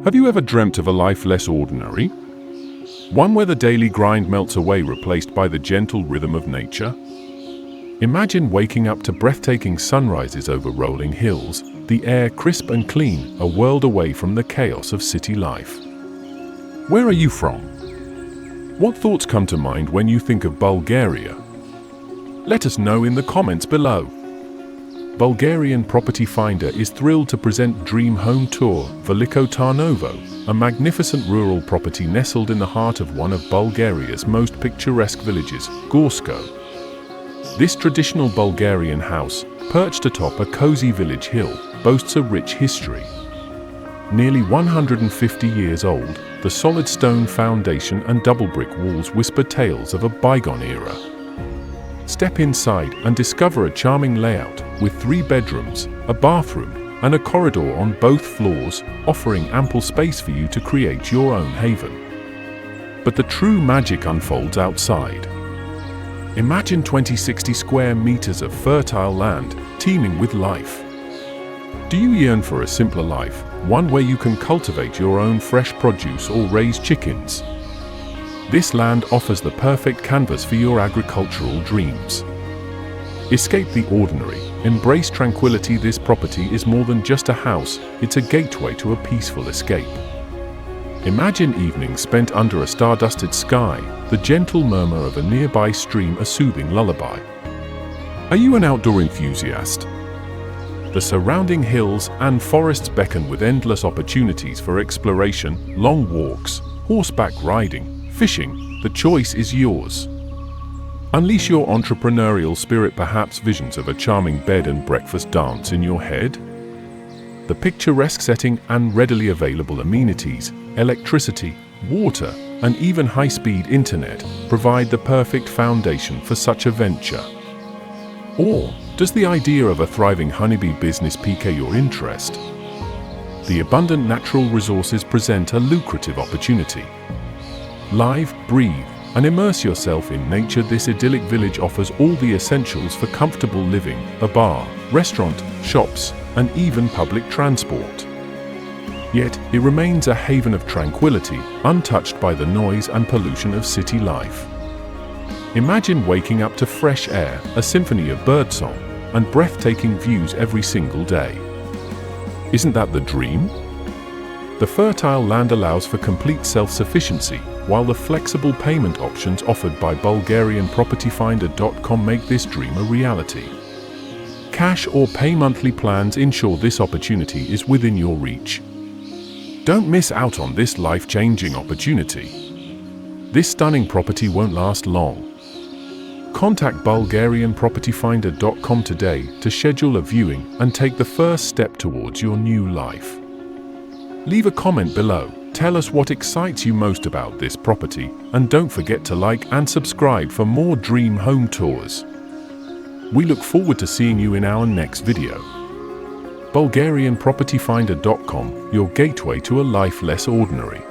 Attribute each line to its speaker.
Speaker 1: Have you ever dreamt of a life less ordinary? One where the daily grind melts away, replaced by the gentle rhythm of nature? Imagine waking up to breathtaking sunrises over rolling hills, the air crisp and clean, a world away from the chaos of city life. Where are you from? What thoughts come to mind when you think of Bulgaria? Let us know in the comments below. Bulgarian Property Finder is thrilled to present Dream Home Tour Veliko Tarnovo, a magnificent rural property nestled in the heart of one of Bulgaria's most picturesque villages, Gorsko. This traditional Bulgarian house, perched atop a cozy village hill, boasts a rich history. Nearly 150 years old, the solid stone foundation and double brick walls whisper tales of a bygone era. Step inside and discover a charming layout with 3 bedrooms, a bathroom, and a corridor on both floors, offering ample space for you to create your own haven. But the true magic unfolds outside. Imagine 60 square meters of fertile land, teeming with life. Do you yearn for a simpler life, one where you can cultivate your own fresh produce or raise chickens? This land offers the perfect canvas for your agricultural dreams. Escape the ordinary, embrace tranquility. This property is more than just a house, it's a gateway to a peaceful escape. Imagine evenings spent under a star-dusted sky, the gentle murmur of a nearby stream a soothing lullaby. Are you an outdoor enthusiast? The surrounding hills and forests beckon with endless opportunities for exploration, long walks, horseback riding, fishing. The choice is yours. Unleash your entrepreneurial spirit, perhaps visions of a charming bed and breakfast dance in your head. The picturesque setting and readily available amenities, electricity, water, and even high-speed internet provide the perfect foundation for such a venture. Or does the idea of a thriving honeybee business pique your interest? The abundant natural resources present a lucrative opportunity. Live, breathe, and immerse yourself in nature. This idyllic village offers all the essentials for comfortable living: a bar, restaurant, shops, and even public transport. Yet, it remains a haven of tranquility, untouched by the noise and pollution of city life. Imagine waking up to fresh air, a symphony of birdsong, and breathtaking views every single day. Isn't that the dream? The fertile land allows for complete self-sufficiency, while the flexible payment options offered by BulgarianPropertyFinder.com make this dream a reality. Cash or pay monthly plans ensure this opportunity is within your reach. Don't miss out on this life-changing opportunity. This stunning property won't last long. Contact BulgarianPropertyFinder.com today to schedule a viewing and take the first step towards your new life. Leave a comment below. Tell us what excites you most about this property, and don't forget to like and subscribe for more dream home tours. We look forward to seeing you in our next video. BulgarianPropertyFinder.com, your gateway to a life less ordinary.